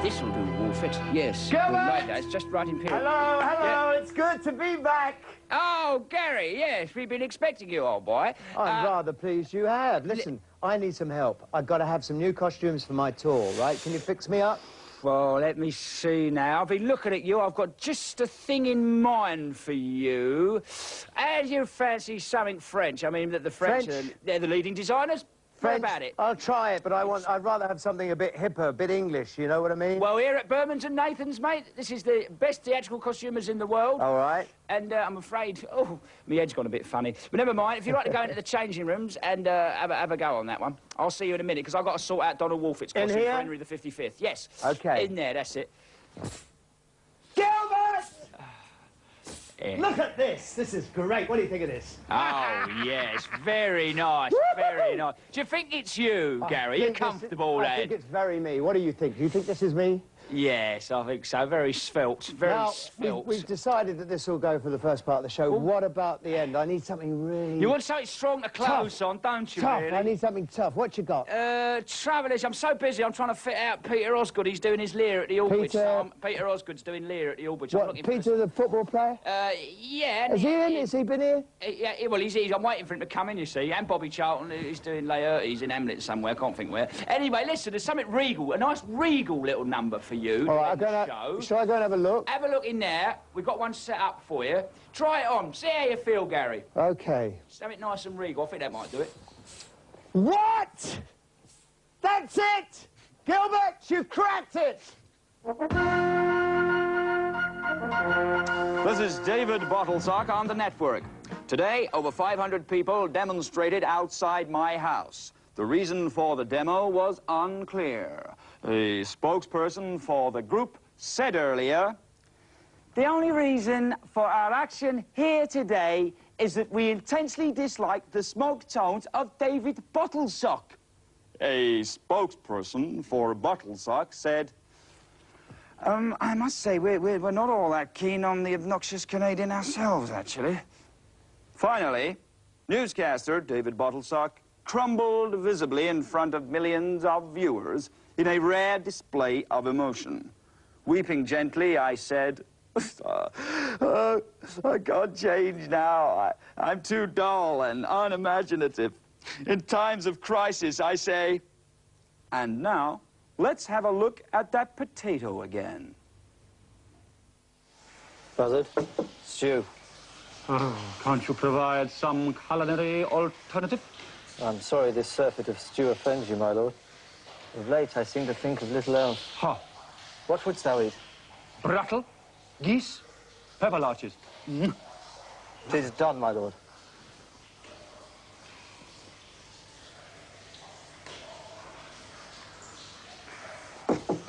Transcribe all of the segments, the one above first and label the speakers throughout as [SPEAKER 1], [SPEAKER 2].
[SPEAKER 1] This'll do, Wolfett. Yes.
[SPEAKER 2] Gilbert!
[SPEAKER 1] Right, it's just right in period.
[SPEAKER 2] Hello, hello,
[SPEAKER 1] Yeah.
[SPEAKER 2] it's good to be back.
[SPEAKER 1] Oh, Gary, yes, we've been expecting you, old boy.
[SPEAKER 3] I'm rather pleased you have. Listen, I need some help. I've got to have some new costumes for my tour, right? Can you fix me up?
[SPEAKER 1] Well, let me see now. I've been looking at you. I've got just a thing in mind for you. How do you fancy something French? I mean, the French, they're the leading designers. What about it?
[SPEAKER 3] I'll try it, but I'd rather have something a bit hipper, a bit English, you know what I mean?
[SPEAKER 1] Well, here at Berman's and Nathan's, mate, this is the best theatrical costumers in the world.
[SPEAKER 3] All right.
[SPEAKER 1] And I'm afraid... Oh, my head's gone a bit funny. But never mind. If you'd like to go into the changing rooms and have a go on that one, I'll see you in a minute, because I've got to sort out Donald Wolfett's costume for Henry the 55th. Yes.
[SPEAKER 3] OK.
[SPEAKER 1] In there, that's it.
[SPEAKER 2] Gilbert!
[SPEAKER 1] Yeah.
[SPEAKER 2] Look at this. This is great. What do you think of this?
[SPEAKER 1] Oh, yes. Very nice. Very nice. Do you think it's you, Gary? You're comfortable, lad?
[SPEAKER 3] I think it's very me. What do you think? Do you think this is me?
[SPEAKER 1] Yes, I think so. Very svelte. Very svelte.
[SPEAKER 3] We've decided that this will go for the first part of the show. Well, what about the end? I need something really...
[SPEAKER 1] You want something strong to close on, don't you,
[SPEAKER 3] tough.
[SPEAKER 1] really?
[SPEAKER 3] I need something tough. What you got?
[SPEAKER 1] Trouble is, I'm so busy, I'm trying to fit out Peter Osgood. He's doing his Lear at the Albridge. Peter Osgood's doing Lear at the Albridge.
[SPEAKER 3] What, Peter, the football player?
[SPEAKER 1] Yeah.
[SPEAKER 3] Is he in? Has he been here?
[SPEAKER 1] Yeah, well, he's... I'm waiting for him to come in, you see. And Bobby Charlton, he's doing Laertes in Hamlet somewhere, I can't think where. Anyway, listen, there's something regal, a nice regal little number for you.
[SPEAKER 3] All right, shall I go and have a look?
[SPEAKER 1] Have a look in there. We've got one set up for you. Try it on. See how you feel, Gary.
[SPEAKER 3] OK.
[SPEAKER 1] Something nice and regal. I think that might do it.
[SPEAKER 3] What? That's it! Gilbert, you've cracked it!
[SPEAKER 1] This is David Bottlesock on the network. Today, over 500 people demonstrated outside my house. The reason for the demo was unclear. A spokesperson for the group said earlier, "The only reason for our action here today is that we intensely dislike the smoke tones of David Bottlesock." A spokesperson for Bottlesock said, I must say, we're not all that keen on the obnoxious Canadian ourselves, actually. Finally, newscaster David Bottlesock crumbled visibly in front of millions of viewers in a rare display of emotion. Weeping gently, I said, I can't change now. I'm too dull and unimaginative. In times of crisis, I say, and now, let's have a look at that potato again.
[SPEAKER 4] Buzzard, stew.
[SPEAKER 5] Oh, can't you provide some culinary alternative?
[SPEAKER 4] I'm sorry this surfeit of stew offends you, my lord. Of late, I seem to think of little else.
[SPEAKER 5] Ha!
[SPEAKER 4] What wouldst thou eat?
[SPEAKER 5] Rattle, geese, pepper larches.
[SPEAKER 4] It is done, my lord.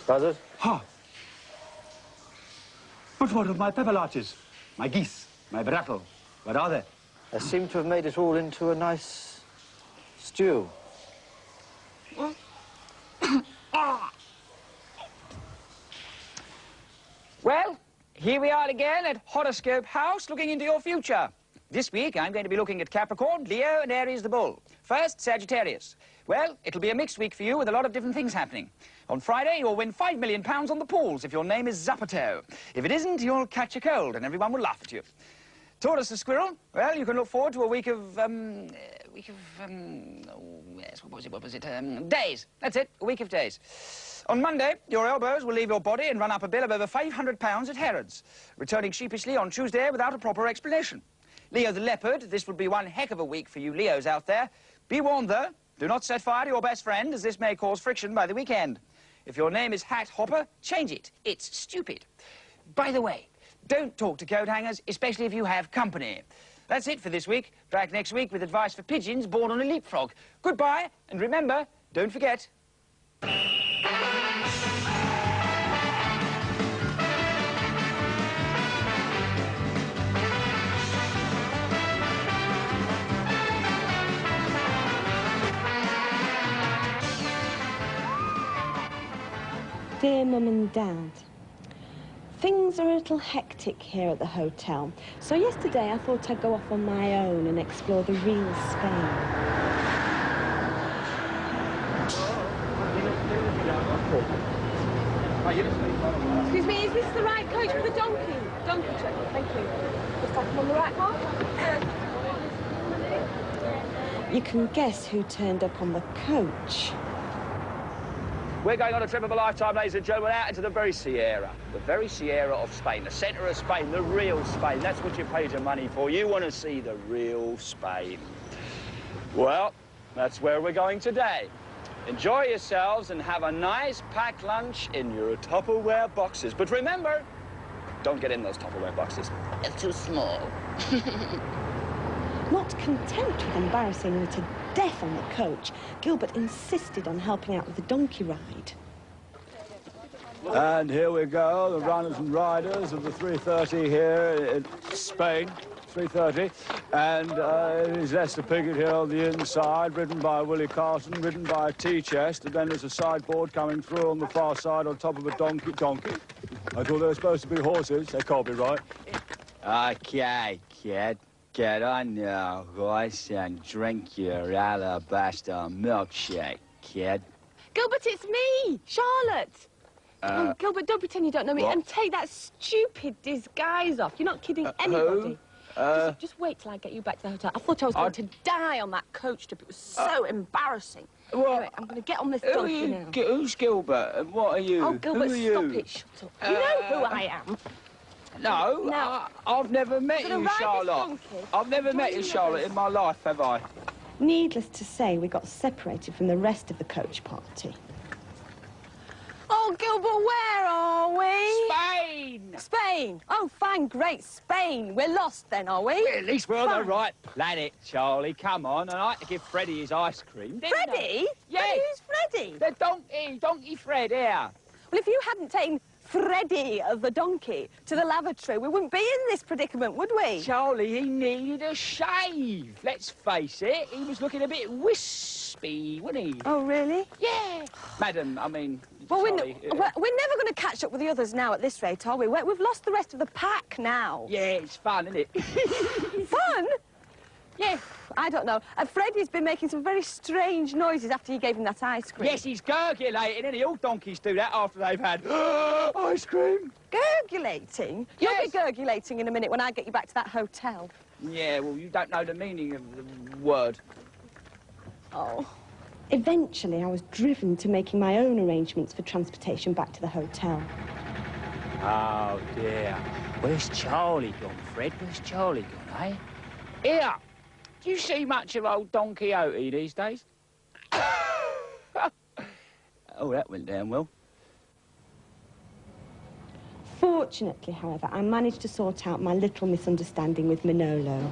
[SPEAKER 4] Buzzard?
[SPEAKER 5] Ha! But what of my pepper larches? My geese, my rattle, what are they?
[SPEAKER 4] I seem to have made it all into a nice stew.
[SPEAKER 1] Well, here we are again at Horoscope House, looking into your future. This week, I'm going to be looking at Capricorn, Leo, and Aries the Bull. First, Sagittarius. Well, it'll be a mixed week for you with a lot of different things happening. On Friday, you'll win £5 million on the pools if your name is Zappato. If it isn't, you'll catch a cold and everyone will laugh at you. Taurus the Squirrel, well, you can look forward to a week of, days. That's it, a week of days. On Monday, your elbows will leave your body and run up a bill of over £500 at Harrods, returning sheepishly on Tuesday without a proper explanation. Leo the Leopard, this will be one heck of a week for you Leos out there. Be warned, though, do not set fire to your best friend, as this may cause friction by the weekend. If your name is Hat Hopper, change it. It's stupid. By the way, don't talk to coat hangers, especially if you have company. That's it for this week. Back next week with advice for pigeons born on a leapfrog. Goodbye, and remember, don't forget...
[SPEAKER 6] Dear Mum and Dad, things are a little hectic here at the hotel, so yesterday I thought I'd go off on my own and explore the real Spain. Excuse me, is this the right coach for the donkey? Donkey trip, thank you. Looks like I'm on the right one. You can guess who turned up on the coach.
[SPEAKER 1] We're going on a trip of a lifetime, ladies and gentlemen, out into the very Sierra of Spain, the centre of Spain, the real Spain. That's what you paid your money for. You want to see the real Spain. Well, that's where we're going today. Enjoy yourselves and have a nice packed lunch in your Tupperware boxes. But remember, don't get in those Tupperware boxes. It's too small.
[SPEAKER 6] Not content with embarrassing me to death on the coach, Gilbert insisted on helping out with the donkey ride.
[SPEAKER 5] And here we go, the runners and riders of the 3:30 here in Spain. 3:30, and it is Lester Piggott here on the inside, ridden by Willie Carson, ridden by a T-chest, and then there's a sideboard coming through on the far side on top of a donkey. I thought they were supposed to be horses. They can't be right.
[SPEAKER 7] Okay, kid. Get on your horse and drink your alabaster milkshake, kid.
[SPEAKER 6] Gilbert, it's me, Charlotte. Oh, Gilbert, don't pretend you don't know me, and take that stupid disguise off. You're not kidding anybody. Just wait till I get you back to the hotel. I thought I was going to die on that coach trip. It was so embarrassing. Anyway, I'm going to get on this donkey now.
[SPEAKER 7] Who's Gilbert? And what are you?
[SPEAKER 6] Oh, Gilbert, stop it. Shut up. You know who I am.
[SPEAKER 7] No,
[SPEAKER 6] Now,
[SPEAKER 7] I've never met
[SPEAKER 6] I'm gonna
[SPEAKER 7] you,
[SPEAKER 6] ride this
[SPEAKER 7] Charlotte.
[SPEAKER 6] donkey.
[SPEAKER 7] I've never
[SPEAKER 6] Don't
[SPEAKER 7] met
[SPEAKER 6] you
[SPEAKER 7] you,
[SPEAKER 6] know
[SPEAKER 7] Charlotte,
[SPEAKER 6] this?
[SPEAKER 7] in my life, have I?
[SPEAKER 6] Needless to say, we got separated from the rest of the coach party. Oh, Gilbert, where are we?
[SPEAKER 7] Spain!
[SPEAKER 6] Spain. Oh, fine, great. Spain. We're lost then, are we?
[SPEAKER 7] Well, at least we're on the
[SPEAKER 6] Fine.
[SPEAKER 7] right planet, Charlie. Come on, and I had to give Freddie his ice cream, didn't I?
[SPEAKER 6] Freddie?
[SPEAKER 7] Yes.
[SPEAKER 6] Who's Freddie?
[SPEAKER 7] The donkey Fred, here.
[SPEAKER 6] Well, if you hadn't taken Freddie the donkey to the lavatory, we wouldn't be in this predicament, would we?
[SPEAKER 7] Charlie, he needed a shave. Let's face it, he was looking a bit wispy, wasn't he?
[SPEAKER 6] Oh, really?
[SPEAKER 7] Yeah. Madam, I mean,
[SPEAKER 6] Well, we're
[SPEAKER 7] Charlie,
[SPEAKER 6] never going to catch up with the others now at this rate, are we? We've lost the rest of the pack now.
[SPEAKER 7] yeah, it's fun, isn't it?
[SPEAKER 6] Fun?
[SPEAKER 7] Yeah.
[SPEAKER 6] I don't know. Freddie's been making some very strange noises after you gave him that ice cream.
[SPEAKER 7] Yes, he's gurgulating, and all donkeys do that after they've had ice cream.
[SPEAKER 6] Gurgulating?
[SPEAKER 7] Yes.
[SPEAKER 6] You'll be gurgulating in a minute when I get you back to that hotel.
[SPEAKER 7] Yeah, well, you don't know the meaning of the word.
[SPEAKER 6] Oh. Eventually, I was driven to making my own arrangements for transportation back to the hotel.
[SPEAKER 7] Oh, dear. Where's Charlie gone, Fred? Where's Charlie gone, eh? Here, do you see much of old Don Quixote these days? Oh, that went down well.
[SPEAKER 6] Fortunately, however, I managed to sort out my little misunderstanding with Manolo.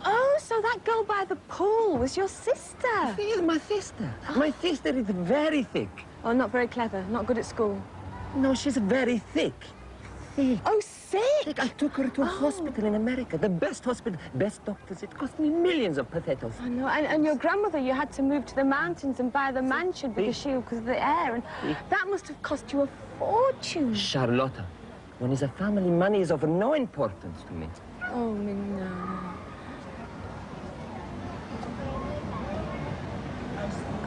[SPEAKER 6] Oh, so that girl by the pool was your sister?
[SPEAKER 2] She's my sister. My sister is very thick.
[SPEAKER 6] Oh, not very clever, not good at school.
[SPEAKER 2] No, she's very thick. Thick.
[SPEAKER 6] Oh, sick!
[SPEAKER 2] I took her to a hospital in America. The best hospital, best doctors. It cost me millions of pesetas.
[SPEAKER 6] I know, and your grandmother, you had to move to the mountains and buy the mansion because of the air, and that must have cost you a fortune.
[SPEAKER 2] Charlotta, when it's a family, money is of no importance to me.
[SPEAKER 6] Oh, no.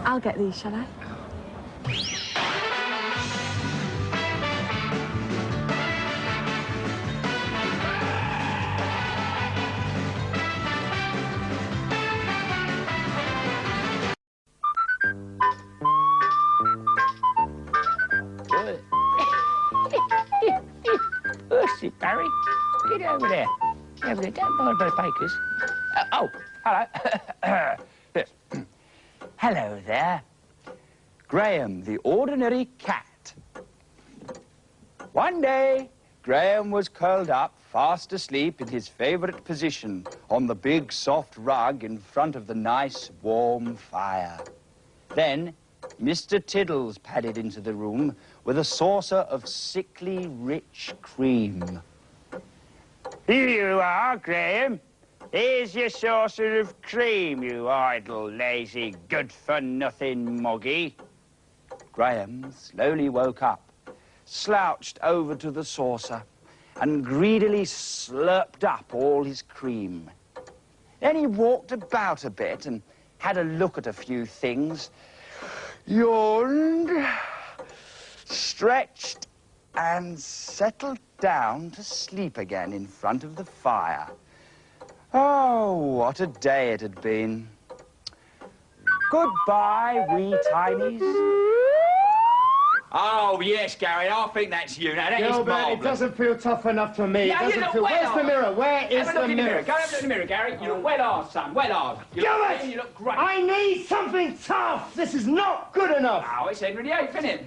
[SPEAKER 6] I'll get these, shall I?
[SPEAKER 7] Ursy, Barry, get over there. Over there, don't mind those bakers. Oh, hello. Yes. Hello there. Graham, the ordinary cat. One day, Graham was curled up, fast asleep in his favourite position on the big, soft rug in front of the nice, warm fire. Then, Mr. Tiddles padded into the room with a saucer of sickly, rich cream. Here you are, Graham. Here's your saucer of cream, you idle, lazy, good-for-nothing moggy. Graham slowly woke up, slouched over to the saucer, and greedily slurped up all his cream. Then he walked about a bit and had a look at a few things, yawned, stretched, and settled down to sleep again in front of the fire. Oh, what a day it had been. Goodbye, wee tinies.
[SPEAKER 1] Oh, yes, Gary, I think that's you. Now, that is
[SPEAKER 3] Gilbert, it
[SPEAKER 1] marvellous.
[SPEAKER 3] doesn't feel tough enough for me.
[SPEAKER 1] Yeah,
[SPEAKER 3] It doesn't feel... Where's the mirror? Where is
[SPEAKER 1] Have a look
[SPEAKER 3] the
[SPEAKER 1] in the
[SPEAKER 3] mirror?
[SPEAKER 1] mirror. Go and have a look in the mirror, Gary. You look well hard, son, well hard. You look
[SPEAKER 3] Gilbert!
[SPEAKER 1] clean, you look great.
[SPEAKER 3] I need something tough. This is not good enough.
[SPEAKER 1] Oh, it's Henry VIII, isn't it?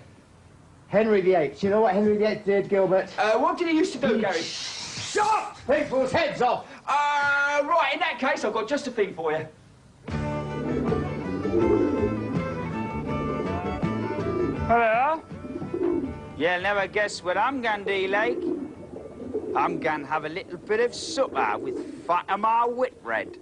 [SPEAKER 3] Henry VIII. You know what Henry VIII did, Gilbert?
[SPEAKER 1] What did he used to do, Gary?
[SPEAKER 3] Shot people's heads off.
[SPEAKER 1] Right, in that case, I've got just a thing for you.
[SPEAKER 7] Hello? You'll never guess what I'm going to do, like. I'm going to have a little bit of supper with Fatima Whitbread.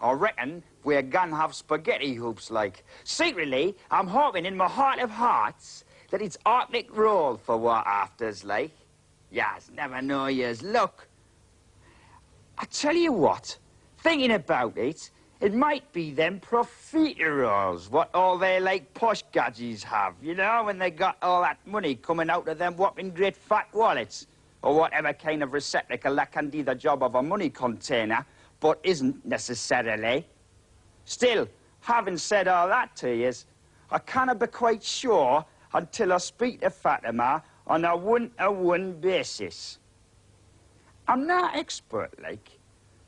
[SPEAKER 7] I reckon we're going to have spaghetti hoops, like. Secretly, I'm hoping in my heart of hearts that it's Arctic roll for what afters, like. Yas, never know yas. Look, I tell you what, thinking about it, it might be them profiteroles, what all they, like, posh gadgets have, you know, when they got all that money coming out of them whopping great fat wallets, or whatever kind of receptacle that can do the job of a money container, but isn't necessarily. Still, having said all that to yous, I cannot be quite sure until I speak to Fatima on a one-to-one basis. I'm not expert, like,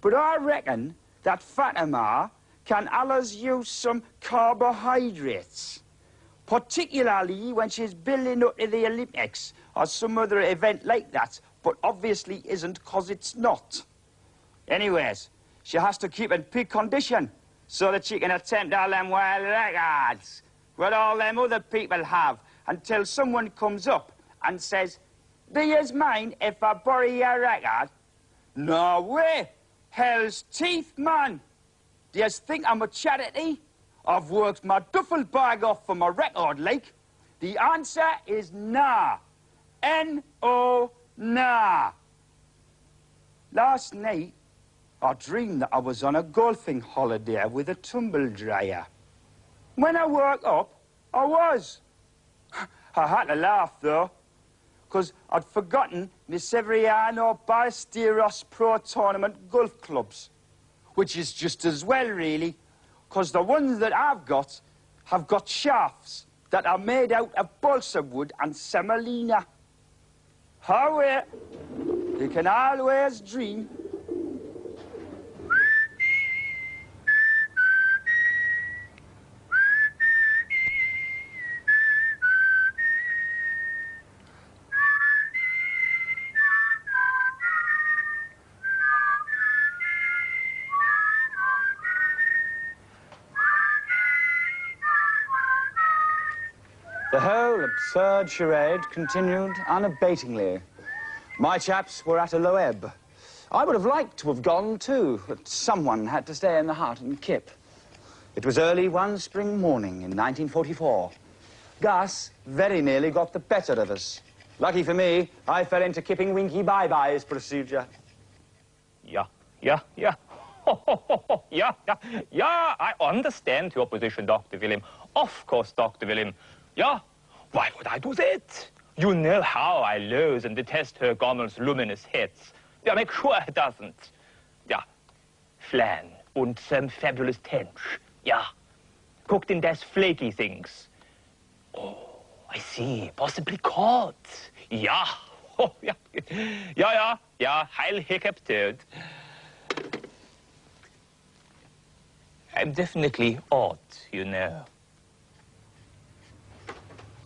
[SPEAKER 7] but I reckon that Fatima can allers use some carbohydrates, particularly when she's building up to the Olympics or some other event like that, but obviously isn't 'cause it's not. Anyways, she has to keep in peak condition so that she can attempt all them wild records, what all them other people have, until someone comes up and says, "Do yous mind if I borrow your record?" No way! Hell's teeth, man! Do you think I'm a charity? I've worked my duffel bag off for my record, like. The answer is nah. N-O, nah. Last night, I dreamed that I was on a golfing holiday with a tumble dryer. When I woke up, I was. I had to laugh, though, 'cause I'd forgotten my Severiano Ballesteros Pro Tournament golf clubs, which is just as well, really, 'cause the ones that I've got have got shafts that are made out of balsa wood and semolina. However, you can always dream.
[SPEAKER 5] The whole absurd charade continued unabatingly. My chaps were at a low ebb. I would have liked to have gone too, but someone had to stay in the hut and kip. It was early one spring morning in 1944. Gus very nearly got the better of us. Lucky for me, I fell into kipping Winky Bye-Bye's procedure.
[SPEAKER 8] Yeah. Yeah, I understand your position, Dr. Willem. Of course, Dr. Willem. Yeah, why would I do that? You know how I loathe and detest Herr Gommel's luminous heads. Yeah, make sure he doesn't. Yeah, flan und some fabulous tench. Yeah, cooked in those flaky things. Oh, I see, possibly caught. Yeah, oh, yeah, Heil Hiccup Toad. I'm definitely odd, you know.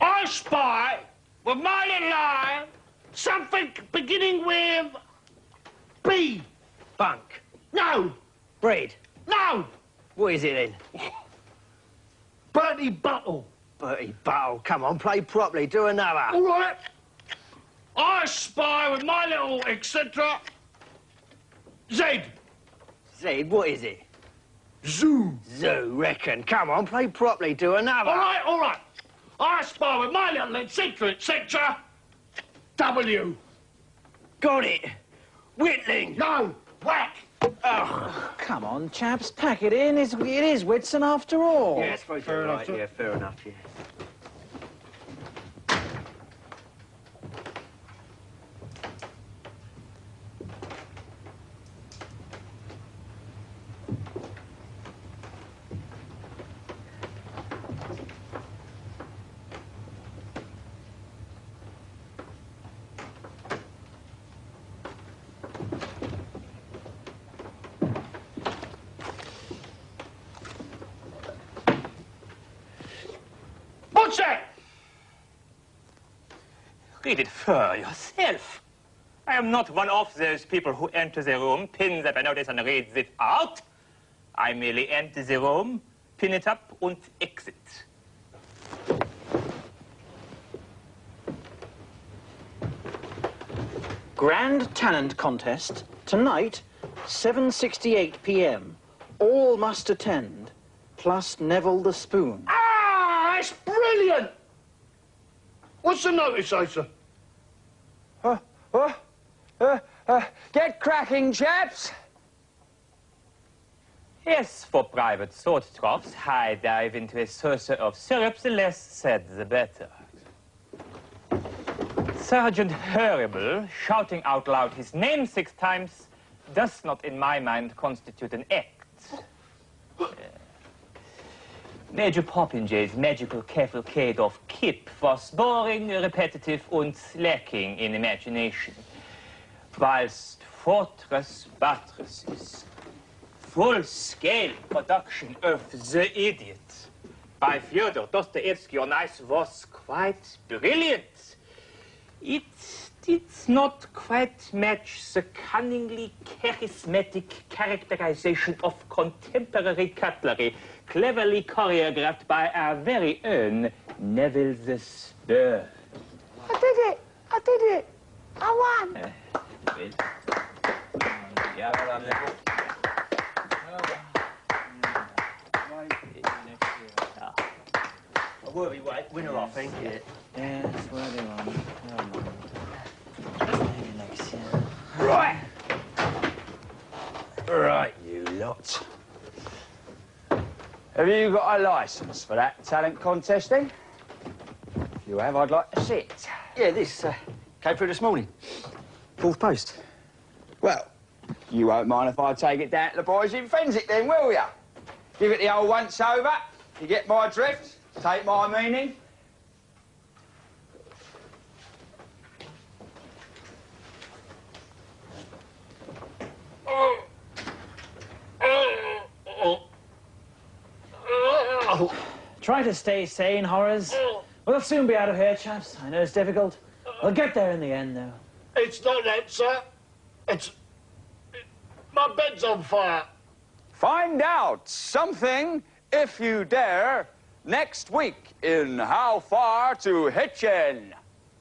[SPEAKER 9] I spy, with my little eye, something beginning with B.
[SPEAKER 2] Bunk.
[SPEAKER 9] No,
[SPEAKER 2] Bread.
[SPEAKER 9] no,
[SPEAKER 2] What is it then?
[SPEAKER 9] Bertie Buttle.
[SPEAKER 2] Bertie Buttle, come on, play properly, do another.
[SPEAKER 9] All right. I spy with my little etc. Z.
[SPEAKER 2] Zed, what is it?
[SPEAKER 9] Zoo.
[SPEAKER 2] Zoo, reckon. Come on, play properly, do another.
[SPEAKER 9] All right, all right. I spy with my little etc. W.
[SPEAKER 2] Got it. Whitling.
[SPEAKER 9] No, whack.
[SPEAKER 2] Oh.
[SPEAKER 3] Come on, chaps, pack it in. It is Whitson after all.
[SPEAKER 2] Yeah, I suppose you're right. Yeah, fair enough, yeah.
[SPEAKER 9] What's that?
[SPEAKER 8] Read it for yourself. I am not one of those people who enter the room, pin the notice and reads it out. I merely enter the room, pin it up, and exit.
[SPEAKER 10] Grand Talent Contest, tonight, 7:68 p.m. All must attend, plus Neville the Spoon.
[SPEAKER 9] Ah, that's brilliant! What's the notice say, sir?
[SPEAKER 7] Get cracking, chaps.
[SPEAKER 8] Yes, for private sword troughs, I dive into a saucer of syrup, the less said the better. Sergeant Hurrible, shouting out loud his name 6 times, does not, in my mind, constitute an act. Major Poppinger's magical cavalcade of Kip was boring, repetitive, and lacking in imagination. Whilst Fortress Buttresses, full-scale production of The Idiot by Fyodor Dostoevsky on ice was quite brilliant. It did not quite match the cunningly charismatic characterization of contemporary cutlery, cleverly choreographed by our very own Neville the Spoon.
[SPEAKER 6] I did it! I did it! I won!
[SPEAKER 8] A worthy winner, I think.
[SPEAKER 4] Yeah, that's where they are. Maybe next year.
[SPEAKER 7] Right. Right, you lot. Have you got a licence for that talent contesting? If you have, I'd like to see it.
[SPEAKER 10] Yeah, this came through this morning. Fourth post.
[SPEAKER 7] Well, you won't mind if I take it down to the boys in Fensick then, will ya? Give it the old once-over. You get my drift? Take my meaning?
[SPEAKER 10] Try to stay sane, Horace. We'll soon be out of here, chaps. I know it's difficult. We'll get there in the end, though.
[SPEAKER 9] It's not that, sir. It's... my bed's on fire.
[SPEAKER 1] Find out something, if you dare, next week in How Far to Hitchin.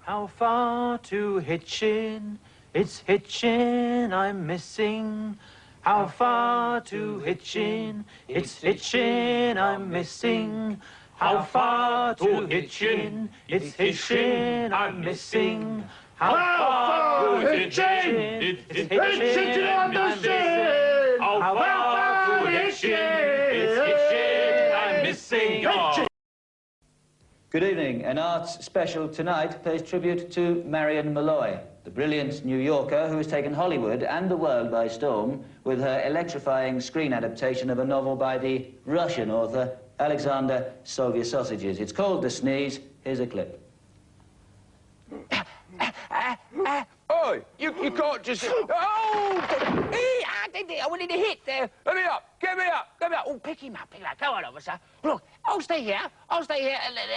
[SPEAKER 10] How far to Hitchin? It's Hitchin I'm missing. How far to Hitchin? It's Hitchin I'm missing. How far to Hitchin? It's Hitchin I'm missing. How far to Hitchin? It's Hitchin I'm missing. How far to Hitchin? It's Hitchin I'm missing.
[SPEAKER 4] Good evening. An arts special tonight pays tribute to Marion Malloy, the brilliant New Yorker who has taken Hollywood and the world by storm with her electrifying screen adaptation of a novel by the Russian author Alexander Soviet-Sausages. It's called The Sneeze. Here's a clip.
[SPEAKER 1] Oi, you can't just... Oh! I wanted to hit there. Let me up. Get me up. Get me up. Oh, pick him up. Go on, officer. Look, I'll stay here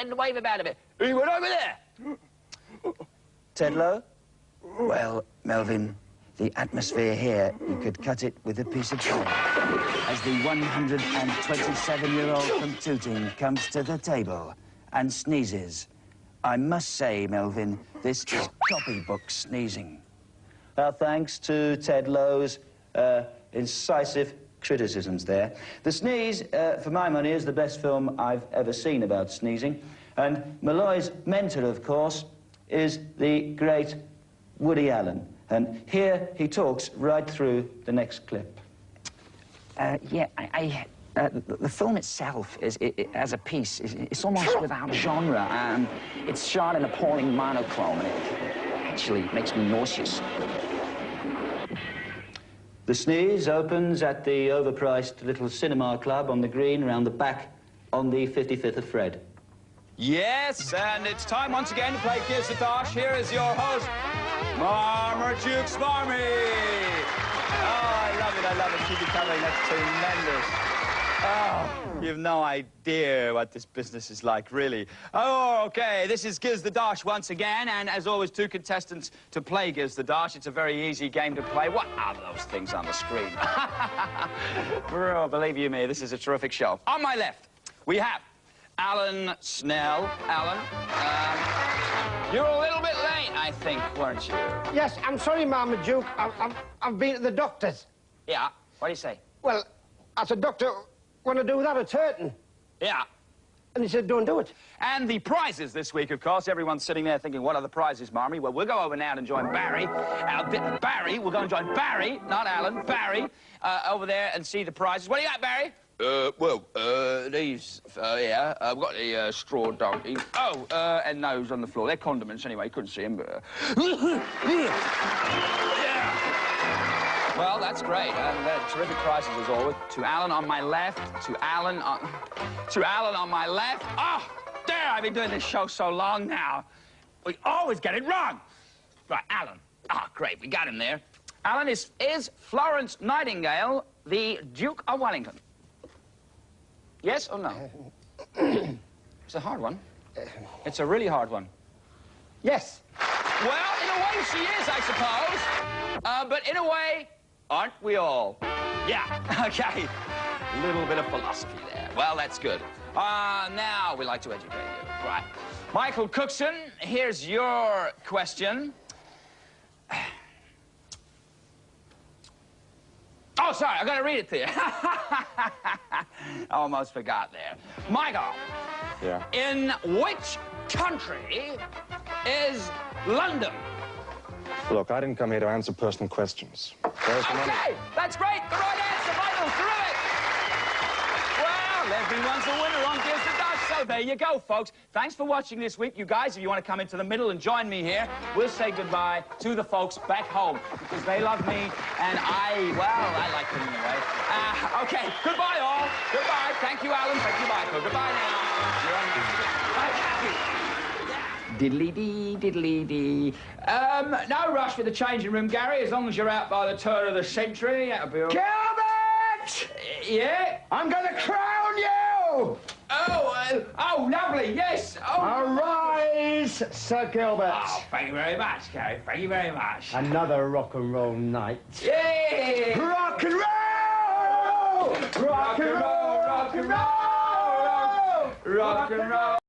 [SPEAKER 1] and wave him out of it. He went over there.
[SPEAKER 7] Ted Lowe? Well, Melvin, the atmosphere here, you could cut it with a piece of coal. As the 127-year-old from Tooting comes to the table and sneezes. I must say, Melvin, this is copybook sneezing. Our thanks to Ted Lowe's incisive criticisms there. The Sneeze, for my money, is the best film I've ever seen about sneezing. And Malloy's mentor, of course, is the great Woody Allen. And here he talks right through the next clip.
[SPEAKER 11] The film itself, as a piece, it's almost without genre, and it's shot in appalling monochrome, and it actually makes me nauseous.
[SPEAKER 4] The Sneeze opens at the overpriced little cinema club on the green round the back on the 55th of Fred.
[SPEAKER 1] Yes, and it's time once again to play Kiss the Tosh. Here is your host, Marmaduke Smarmy. Oh, I love it. Keep it coming. That's tremendous.
[SPEAKER 7] Oh, you've no idea what this business is like, really. Oh, OK, this is Giz the Dosh once again, and as always, 2 contestants to play Giz the Dosh. It's a very easy game to play. What are those things on the screen? Bro, believe you me, this is a terrific show. On my left, we have Alan Snell. Alan, you're a little bit late, I think, weren't you?
[SPEAKER 12] Yes, I'm sorry, Marmaduke. I've been at the doctor's.
[SPEAKER 7] Yeah, what do you say?
[SPEAKER 12] Well, I said, Doctor, want to do that? It's hurting.
[SPEAKER 7] Yeah.
[SPEAKER 12] And he said, don't do it.
[SPEAKER 7] And the prizes this week, of course. Everyone's sitting there thinking, what are the prizes, Marmy? Well, we'll go over now and join Barry. We'll go and join Barry, not Alan, Barry, over there and see the prizes. What do you got, Barry?
[SPEAKER 1] These, yeah, I've got the straw donkey. Oh, and those on the floor. They're condiments anyway, you couldn't see them, but... Yeah.
[SPEAKER 7] Well, that's great. Terrific prizes as always. To Alan on my left, to Alan on my left. Oh, there, I've been doing this show so long now. We always get it wrong. Right, Alan. Ah, great, we got him there. Alan, is Florence Nightingale the Duke of Wellington? Yes or no? It's a hard one. It's a really hard one.
[SPEAKER 12] Yes.
[SPEAKER 7] Well, in a way she is, I suppose. But in a way, aren't we all? Yeah, okay. A little bit of philosophy there. Well, that's good. Now we like to educate you. Right. Michael Cookson, here's your question. Oh, sorry, I gotta read it to you. Almost forgot there. Michael.
[SPEAKER 13] Yeah?
[SPEAKER 7] In which country is London?
[SPEAKER 13] Look, I didn't come here to answer personal questions.
[SPEAKER 7] Okay, that's great. The right answer, Michael. Terrific. Well, everyone's a winner on Giz the Dosh. So there you go, folks. Thanks for watching this week. You guys, if you want to come into the middle and join me here, we'll say goodbye to the folks back home because they love me and I like them anyway. Okay, goodbye, all. Goodbye. Thank you, Alan. Thank you, Michael. Goodbye now. Diddly-dee, diddly-dee. No rush for the changing room, Gary, as long as you're out by the turn of the century. That'll be all right.
[SPEAKER 12] Gilbert!
[SPEAKER 7] Yeah?
[SPEAKER 12] I'm going to crown you!
[SPEAKER 7] Oh, lovely, yes. Oh.
[SPEAKER 12] Arise, Sir Gilbert.
[SPEAKER 7] Oh, thank you very much, Gary. Thank you very much.
[SPEAKER 12] Another rock and roll night.
[SPEAKER 7] Yeah!
[SPEAKER 12] Rock and roll!
[SPEAKER 7] Rock and roll, rock and roll, rock and roll.